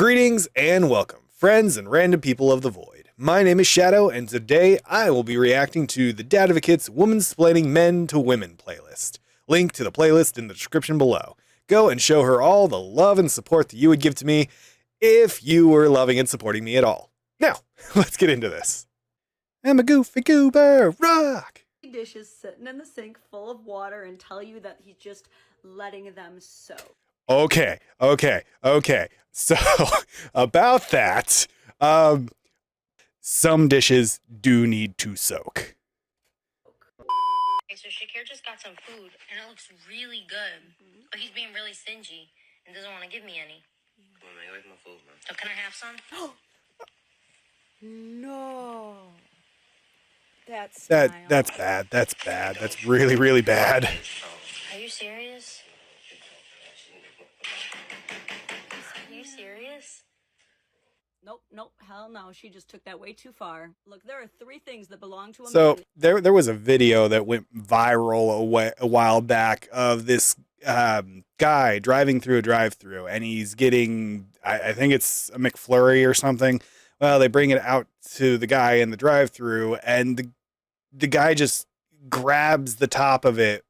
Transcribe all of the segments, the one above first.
Greetings and welcome, friends and random people of the void. My name is Xadow, and today I will be reacting to the Dadvocate's Womansplaining Men to Women playlist. Link to the playlist in the description below. Go and show her all the love and support that you would give to me if you were loving and supporting me at all. Now, let's get into this. I'm a goofy goober, rock! Dishes sitting in the sink full of water and tell you that he's just letting them soak. Okay. So, about that, some dishes do need to soak. Okay, so Shakir just got some food, and it looks really good. But he's being really stingy and doesn't want to give me any. Come on, man, you like my food, man. So can I have some? No. That's That's bad. That's bad. That's really, really bad. Are you serious? Are you serious? Nope, hell no. She just took that way too far. Look, there are three things that belong to a So man. there was a video that went viral a while back of this guy driving through a drive-thru, and he's getting, I think it's a McFlurry or something. Well, they bring it out to the guy in the drive-thru, and the guy just grabs the top of it,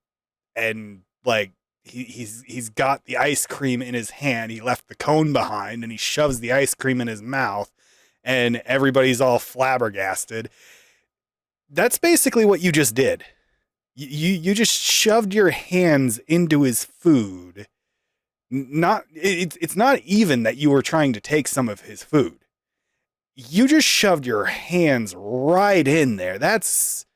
and like he's got the ice cream in his hand. He left the cone behind, and he shoves the ice cream in his mouth, and everybody's all flabbergasted. That's basically what you just did. You just shoved your hands into his food. It's not even that you were trying to take some of his food. You just shoved your hands right in there. That's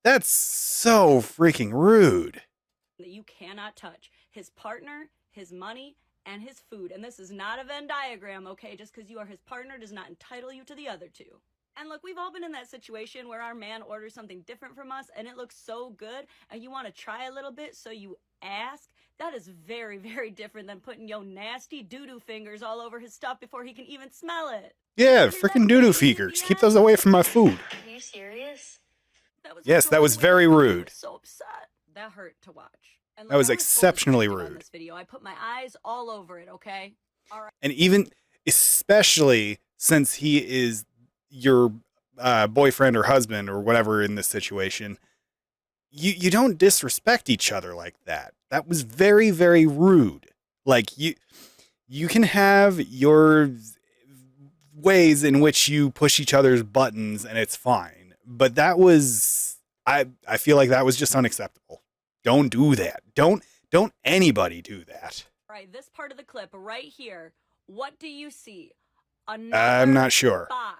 so freaking rude. That you cannot touch his partner, his money, and his food. And this is not a Venn diagram, okay? Just because you are his partner does not entitle you to the other two. And look, we've all been in that situation where our man orders something different from us and it looks so good and you want to try a little bit, so you ask. That is very, very different than putting your nasty doo-doo fingers all over his stuff before he can even smell it. Yeah, freaking doo-doo fingers. Keep those away from my food. Are you serious? Yes, that was very rude. I was so upset. That hurt to watch. And That was look, I exceptionally fully on rude. this video. I put my eyes all over it, okay? All right. And even, especially since he is your boyfriend or husband or whatever in this situation, you don't disrespect each other like that. That was very, very rude. Like, you can have your ways in which you push each other's buttons and it's fine. But that was, I feel like that was just unacceptable. Don't do that. Don't anybody do that. All right, this part of the clip right here. What do you see? I'm not sure. Box.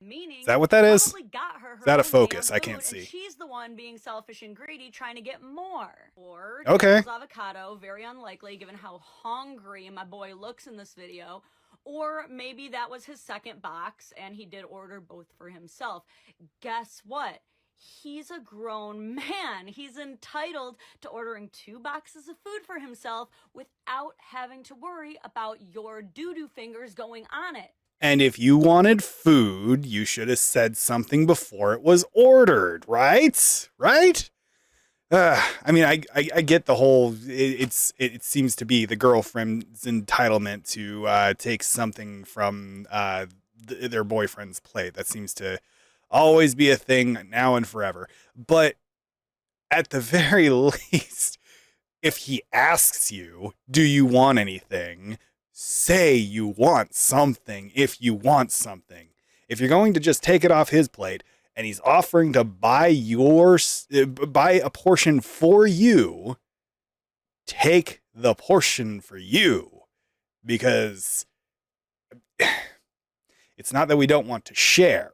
Meaning, Is that what that is? probably got her Is that a own focus? damn I can't food, and see. she's the one being selfish and greedy, trying to get more. Or Okay. avocado, very unlikely given how hungry my boy looks in this video. Or maybe that was his second box and he did order both for himself. Guess what? He's a grown man. He's entitled to ordering 2 boxes of food for himself without having to worry about your doo-doo fingers going on it. And if you wanted food, you should have said something before it was ordered, right? Right? I mean, I get the whole, it seems to be the girlfriend's entitlement to take something from their boyfriend's plate. That seems to always be a thing now and forever. But at the very least, if he asks you, do you want anything? Say you want something if you want something. If you're going to just take it off his plate and he's offering to buy a portion for you, take the portion for you. Because it's not that we don't want to share.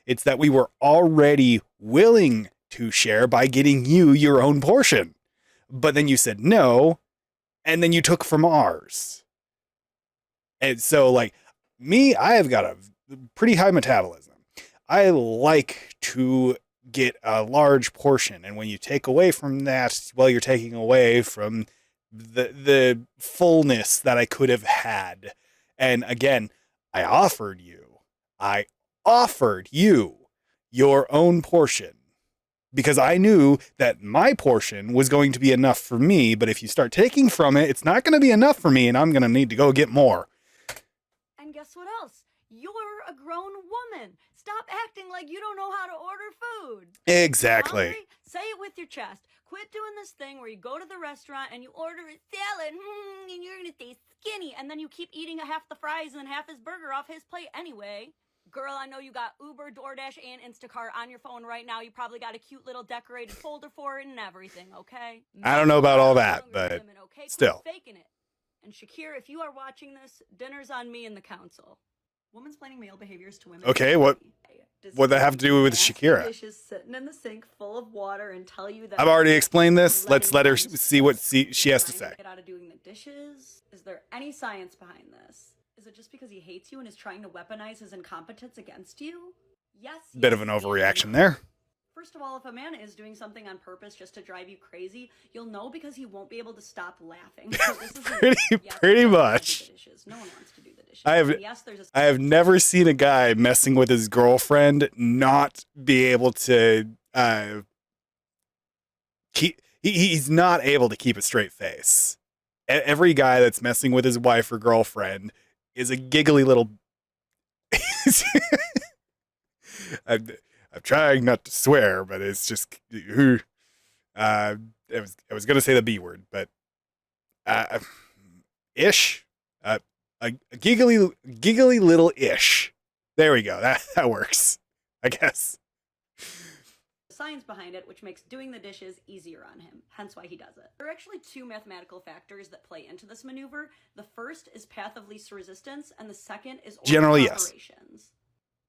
It's that we were already willing to share by getting you your own portion. But then you said no, and then you took from ours. And so, like, me, I have got a pretty high metabolism. I like to get a large portion. And when you take away from that, well, you're taking away from the fullness that I could have had. And again, I offered you your own portion. Because I knew that my portion was going to be enough for me. But if you start taking from it, it's not going to be enough for me. And I'm going to need to go get more. guess what else? You're a grown woman. Stop acting like you don't know how to order food. Exactly. Hungry? Say it with your chest. Quit doing this thing where you go to the restaurant and you order a salad, and you're gonna stay skinny, and then you keep eating half the fries and half his burger off his plate anyway. Girl, I know you got Uber, DoorDash, and Instacart on your phone right now. You probably got a cute little decorated folder for it and everything, okay? I don't know about all that, Hungry but women, okay? Quit still. faking it. And Shakir, if you are watching this, dinner's on me and the council. Womansplaining male behaviors to women. Okay, what'd that have to do with Shakira? Dishes sitting in the sink full of water and tell you that I've already explained this. Let's let her see what she has to say. Get out of doing the dishes. Is there any science behind this? Is it just because he hates you and is trying to weaponize his incompetence against you? Yes. Bit of an overreaction there. First of all, if a man is doing something on purpose just to drive you crazy, you'll know because he won't be able to stop laughing. So this is pretty much. No one wants to do the dishes. I have never seen a guy messing with his girlfriend not be able to he's not able to keep a straight face. Every guy that's messing with his wife or girlfriend is a giggly little I'm trying not to swear, but it's just I was gonna say the B word, but ish. A giggly little ish. There we go. That works, I guess. Science behind it, which makes doing the dishes easier on him, hence why he does it. There are actually two mathematical factors that play into this maneuver. The first is path of least resistance, and the second is order generally of yes. Operations.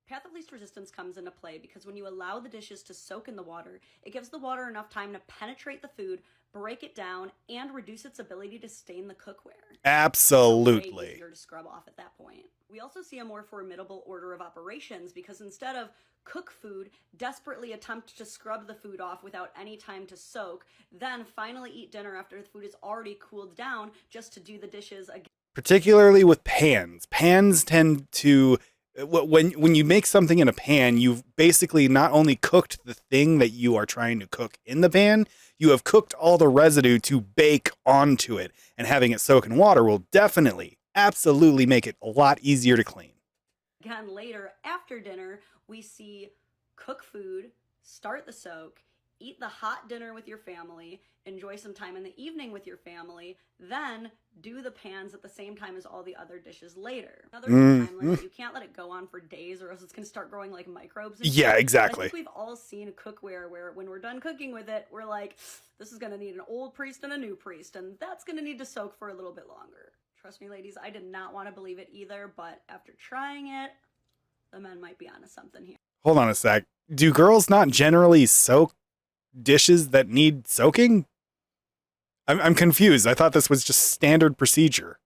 Path of least resistance comes into play because when you allow the dishes to soak in the water, it gives the water enough time to penetrate the food, break it down, and reduce its ability to stain the cookware. Absolutely. It's easier to scrub off at that point. We also see a more formidable order of operations because instead of cook food, desperately attempt to scrub the food off without any time to soak, then finally eat dinner after the food is already cooled down just to do the dishes again. Particularly with pans. Pans tend to when you make something in a pan, you've basically not only cooked the thing that you are trying to cook in the pan, you have cooked all the residue to bake onto it, and having it soak in water will definitely, absolutely make it a lot easier to clean. Again, later, after dinner, we see cook food, start the soak, eat the hot dinner with your family, enjoy some time in the evening with your family, then do the pans at the same time as all the other dishes later. Now, there's a time limit. You can't let it go on for days or else it's going to start growing like microbes. Yeah, exactly. I think we've all seen cookware where when we're done cooking with it, we're like, this is going to need an old priest and a new priest, and that's going to need to soak for a little bit longer. Trust me, ladies, I did not want to believe it either, but after trying it, the men might be onto something here. Hold on a sec. Do girls not generally soak dishes that need soaking? I'm confused. I thought this was just standard procedure.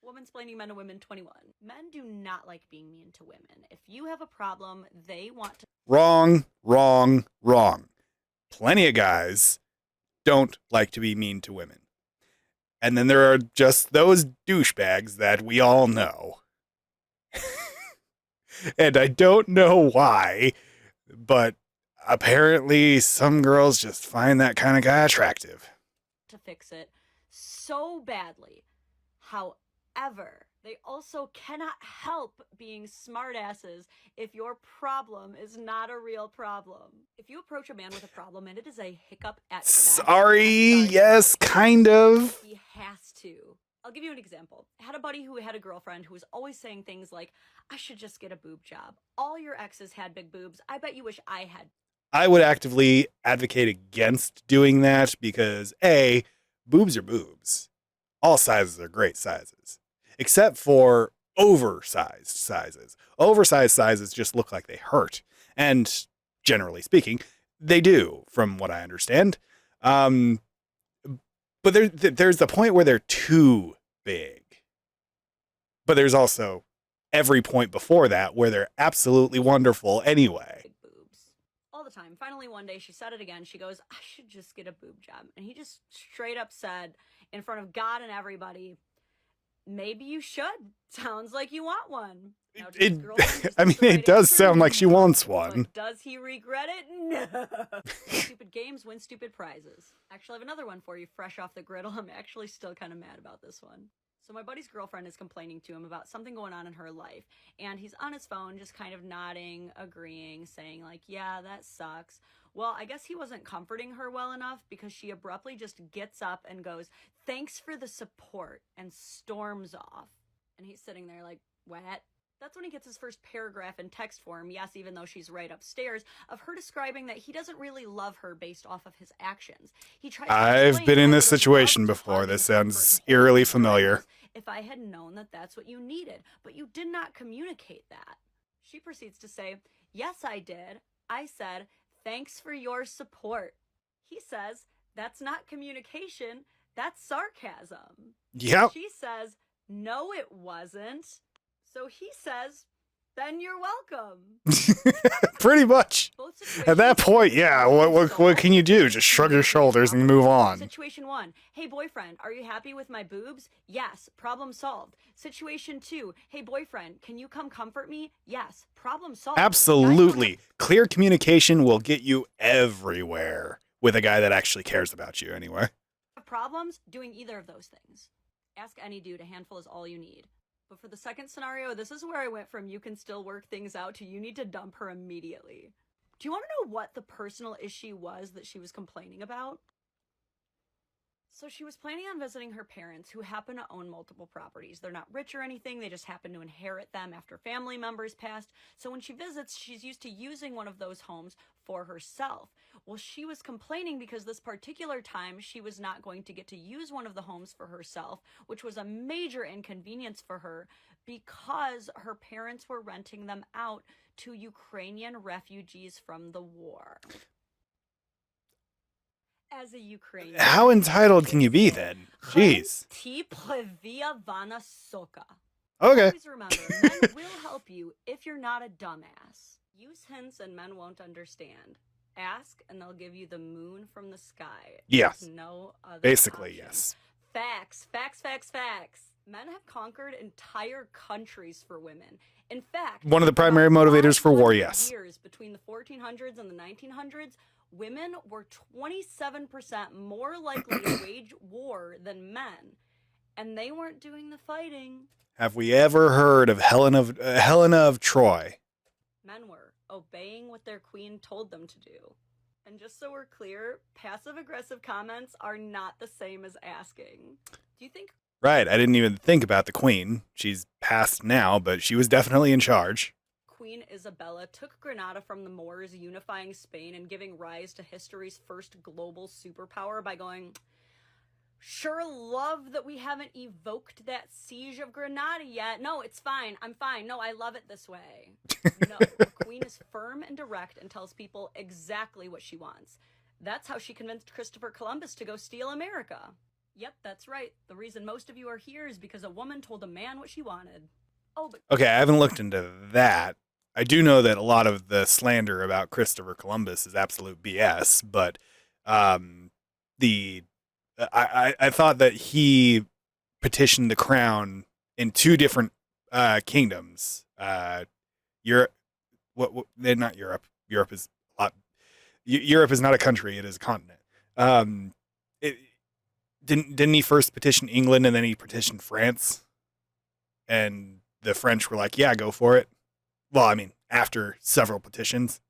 Womansplaining Men and Women 21. Men do not like being mean to women. If you have a problem, they want to... Wrong. Plenty of guys don't like to be mean to women. And then there are just those douchebags that we all know. And I don't know why, but apparently some girls just find that kind of guy attractive. To fix it so badly. However, they also cannot help being smartasses if your problem is not a real problem. If you approach a man with a problem and it is a hiccup at best, Sorry, yes, kind of. He has to. I'll give you an example. I had a buddy who had a girlfriend who was always saying things like, I should just get a boob job. All your exes had big boobs. I bet you wish I had. I would actively advocate against doing that because A, boobs are boobs. All sizes are great sizes, except for oversized sizes. Oversized sizes just look like they hurt. And generally speaking, they do, from what I understand. But there's the point where they're too big. But there's also every point before that where they're absolutely wonderful anyway. Big boobs. All the time. Finally, one day, she said it again. She goes, I should just get a boob job. And he just straight up said, in front of God and everybody, maybe you should. Sounds like you want one. Now, it does sound like she wants one. But does he regret it? No. Stupid games win stupid prizes. Actually, I have another one for you, fresh off the griddle. I'm actually still kind of mad about this one. So my buddy's girlfriend is complaining to him about something going on in her life, and he's on his phone just kind of nodding, agreeing, saying like, yeah, that sucks. Well, I guess he wasn't comforting her well enough because she abruptly just gets up and goes, thanks for the support, and storms off. And he's sitting there like, what? That's when he gets his first paragraph in text form, yes, even though she's right upstairs, of her describing that he doesn't really love her based off of his actions. He tries to I've been in this situation before. This sounds eerily familiar. If I had known that that's what you needed, but you did not communicate that. She proceeds to say, yes, I did. I said, thanks for your support. He says, that's not communication, that's sarcasm. Yep. She says, no, it wasn't. So he says, then you're welcome. Pretty much. At that point, yeah, what can you do? Just shrug your shoulders and move on. Situation 1, hey boyfriend, are you happy with my boobs? Yes, problem solved. Situation 2, hey boyfriend, can you come comfort me? Yes, problem solved. Absolutely. Clear communication will get you everywhere with a guy that actually cares about you anyway. Problems doing either of those things. Ask any dude, a handful is all you need. But for the second scenario, this is where I went from you can still work things out to you need to dump her immediately. Do you want to know what the personal issue was that she was complaining about? So she was planning on visiting her parents, who happen to own multiple properties. They're not rich or anything, they just happen to inherit them after family members passed. So when she visits, she's used to using one of those homes for herself. Well, she was complaining because this particular time she was not going to get to use one of the homes for herself, which was a major inconvenience for her because her parents were renting them out to Ukrainian refugees from the war. As a Ukrainian, how entitled can you be then? Jeez. Okay. Always remember, men will help you if you're not a dumbass. Use hints and men won't understand. Ask and they'll give you the moon from the sky. Yes. There's no other Basically, option. yes. Facts, facts, facts, facts. Men have conquered entire countries for women. In fact, one of the primary motivators for war, yes. Years between the 1400s and the 1900s, women were 27% more likely to wage war than men, and they weren't doing the fighting. Have we ever heard of Helena of Troy? Men were obeying what their queen told them to do. And just so we're clear, passive-aggressive comments are not the same as asking. Do you think... Right, I didn't even think about the queen. She's passed now, but she was definitely in charge. Queen Isabella took Granada from the Moors, unifying Spain and giving rise to history's first global superpower by going, sure love that we haven't evoked that siege of Granada yet. No, it's fine. I'm fine. No, I love it this way. No, the queen is firm and direct and tells people exactly what she wants. That's how she convinced Christopher Columbus to go steal America. Yep, that's right. The reason most of you are here is because a woman told a man what she wanted. Oh, but... Okay, I haven't looked into that. I do know that a lot of the slander about Christopher Columbus is absolute BS, but I thought that he petitioned the crown in two different kingdoms. Europe, they're not Europe. Europe is Europe is not a country; it is a continent. Didn't he first petition England and then he petitioned France? And the French were like, "Yeah, go for it." Well, I mean, after several petitions.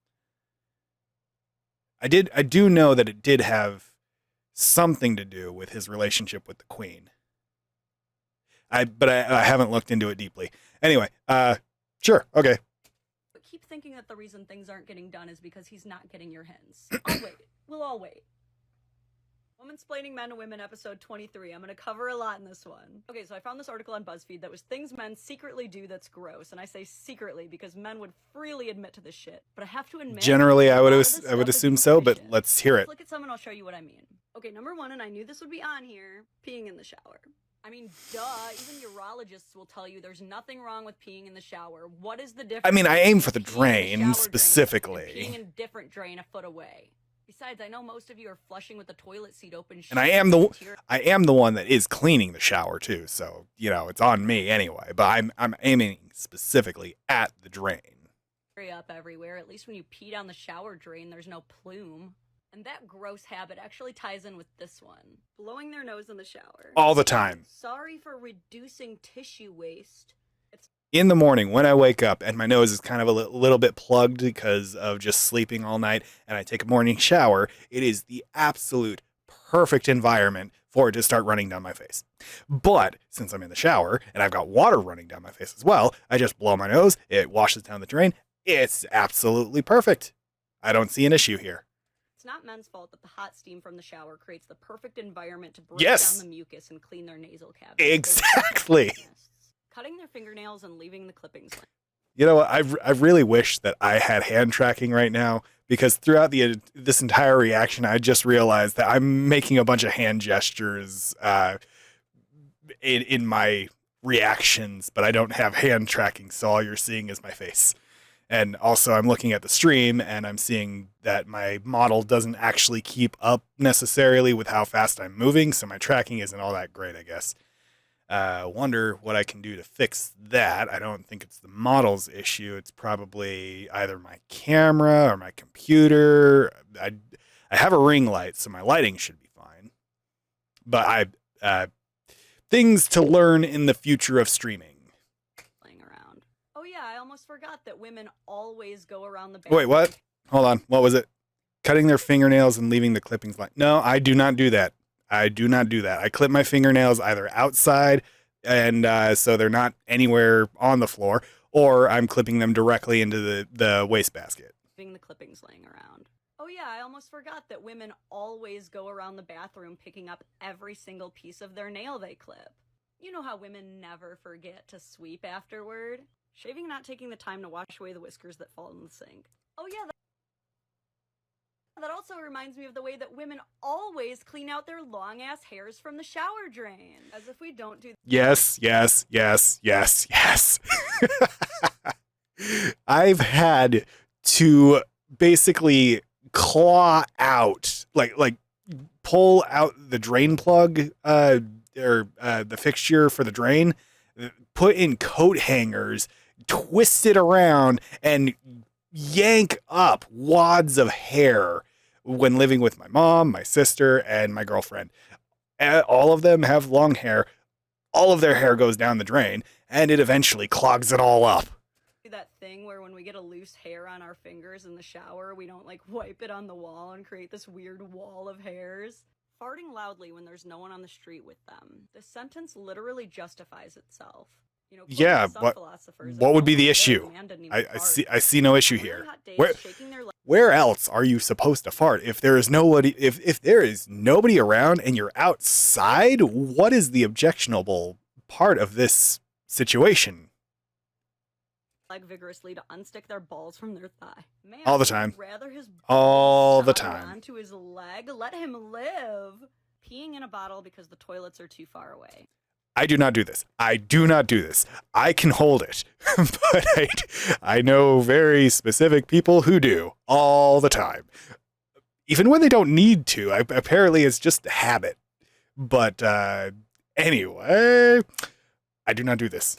I do know that it did have something to do with his relationship with the Queen. But I haven't looked into it deeply. Anyway, sure, okay. But keep thinking that the reason things aren't getting done is because he's not getting your hints. I'll wait. We'll all wait. Womansplaining Men to Women, episode 23. I'm going to cover a lot in this one. Okay, so I found this article on BuzzFeed that was things men secretly do that's gross. And I say secretly because men would freely admit to this shit. But I have to admit... Generally, I would assume so, but let's hear it. Let's look at some and I'll show you what I mean. Okay, number one, and I knew this would be on here, peeing in the shower. I mean, duh, even urologists will tell you there's nothing wrong with peeing in the shower. What is the difference? I mean, I aim for the drain, specifically. Peeing in a different drain a foot away. Besides, I know most of you are flushing with the toilet seat open. And I am the one that is cleaning the shower too, so it's on me anyway. But I'm aiming specifically at the drain. Up everywhere. At least when you pee down the shower drain, there's no plume. And that gross habit actually ties in with this one. Blowing their nose in the shower. All the time. Sorry for reducing tissue waste. In the morning when I wake up and my nose is kind of a little bit plugged because of just sleeping all night and I take a morning shower, it is the absolute perfect environment for it to start running down my face. But since I'm in the shower and I've got water running down my face as well, I just blow my nose, it washes down the drain. It's absolutely perfect. I don't see an issue here. It's not men's fault that the hot steam from the shower creates the perfect environment to break Yes. down the mucus and clean their nasal cavity. Exactly. Cutting their fingernails and leaving the clippings. You know what? I really wish that I had hand tracking right now, because throughout this entire reaction, I just realized that I'm making a bunch of hand gestures in my reactions, but I don't have hand tracking, so all you're seeing is my face. And also, I'm looking at the stream, and I'm seeing that my model doesn't actually keep up necessarily with how fast I'm moving, so my tracking isn't all that great, I guess. Wonder what I can do to fix that. I don't think it's the model's issue. It's probably either my camera or my computer. I have a ring light, so my lighting should be fine. But things to learn in the future of streaming. Playing around. Oh yeah, I almost forgot that women always go around the Wait, what? Hold on. What was it? Cutting their fingernails and leaving the clippings line. No, I do not do that. I do not do that. I clip my fingernails either outside, and so they're not anywhere on the floor, or I'm clipping them directly into the wastebasket. Leaving the clippings laying around. Oh yeah, I almost forgot that women always go around the bathroom picking up every single piece of their nail they clip. You know how women never forget to sweep afterward? Shaving and not taking the time to wash away the whiskers that fall in the sink. Oh yeah, that also reminds me of the way that women always clean out their long-ass hairs from the shower drain. As if we don't do... Yes. I've had to basically claw out, like pull out the drain plug, or the fixture for the drain, put in coat hangers, twist it around, and yank up wads of hair when living with my mom, my sister, and my girlfriend. All of them have long hair. All of their hair goes down the drain, and it eventually clogs it all up. That thing where when we get a loose hair on our fingers in the shower, we don't like wipe it on the wall and create this weird wall of hairs. Farting loudly when there's no one on the street with them. The sentence literally justifies itself. You know, yeah, what would be the issue? I see no issue here. Where else are you supposed to fart? If there is nobody, if there is nobody around and you're outside, what is the objectionable part of this situation? Leg vigorously to unstick their balls from their thigh. Man, all the time. Rather his all the time. Onto his leg, let him live. Peeing in a bottle because the toilets are too far away. I do not do this. I can hold it, but I know very specific people who do all the time, even when they don't need to. Apparently, it's just a habit. But anyway, I do not do this.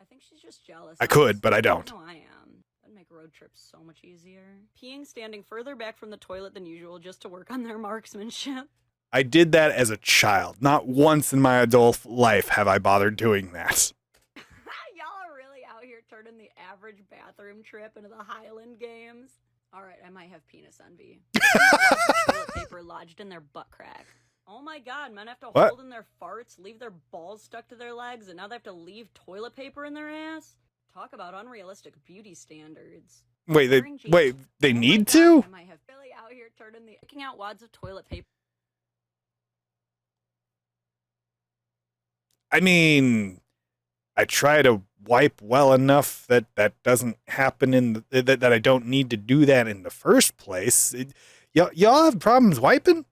I think she's just jealous. I could, but I don't. No, I am. That'd make road trips so much easier. Peeing standing further back from the toilet than usual just to work on their marksmanship. I did that as a child. Not once in my adult life have I bothered doing that. Y'all are really out here turning the average bathroom trip into the Highland Games. All right, I might have penis envy. Toilet paper lodged in their butt crack. Oh my god, men have to hold in their farts, leave their balls stuck to their legs, and now they have to leave toilet paper in their ass? Talk about unrealistic beauty standards. Wait, they need to? I might have really out here turning the picking out wads of toilet paper. I mean, I try to wipe well enough that that doesn't happen that I don't need to do that in the first place. Y'all have problems wiping?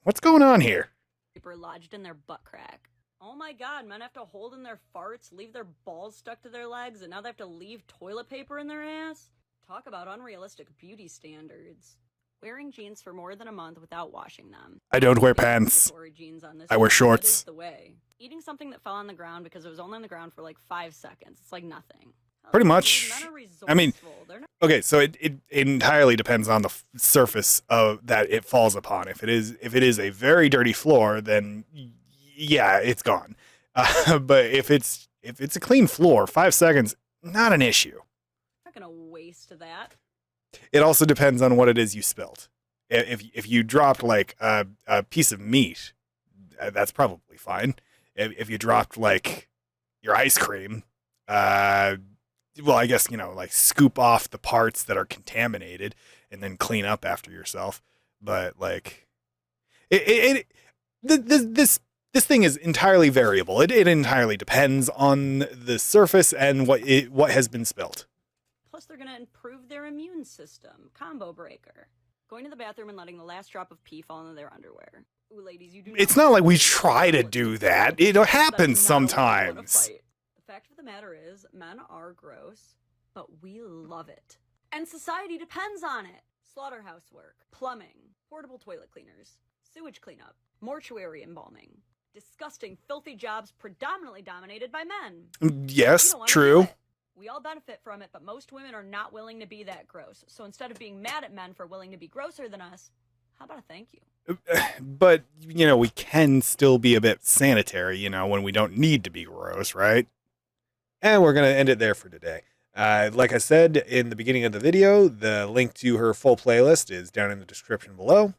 What's going on here? Paper lodged in their butt crack. Oh my god, men have to hold in their farts, leave their balls stuck to their legs, and now they have to leave toilet paper in their ass? Talk about unrealistic beauty standards. Wearing jeans for more than a month without washing them. I don't wear pants. I wear shorts. The way. Eating something that fell on the ground because it was only on the ground for like 5 seconds. It's like nothing. Pretty These much. men are I mean, resourceful. They're not okay, so it entirely depends on the surface of that it falls upon. If it is a very dirty floor, then yeah, it's gone. But if it's a clean floor, 5 seconds, not an issue. gonna waste that. It also depends on what it is you spilled. If you dropped like a piece of meat, that's probably fine. If you dropped like your ice cream, well, I guess, like scoop off the parts that are contaminated and then clean up after yourself. But like, this thing is entirely variable. It entirely depends on the surface and what has been spilt. Plus, they're gonna improve their immune system. Combo breaker. Going to the bathroom and letting the last drop of pee fall into their underwear. Ooh, ladies, you do. It's not like we try to do that. It happens sometimes. The fact of the matter is, men are gross, but we love it. And society depends on it. Slaughterhouse work, plumbing, portable toilet cleaners, sewage cleanup, mortuary embalming. Disgusting, filthy jobs predominantly dominated by men. Yes, true. We all benefit from it, but most women are not willing to be that gross. So instead of being mad at men for willing to be grosser than us, how about a thank you? But, we can still be a bit sanitary, when we don't need to be gross, right? And we're going to end it there for today. Like I said in the beginning of the video, the link to her full playlist is down in the description below.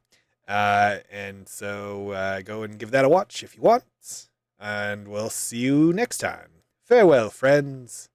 And so go and give that a watch if you want. And we'll see you next time. Farewell, friends.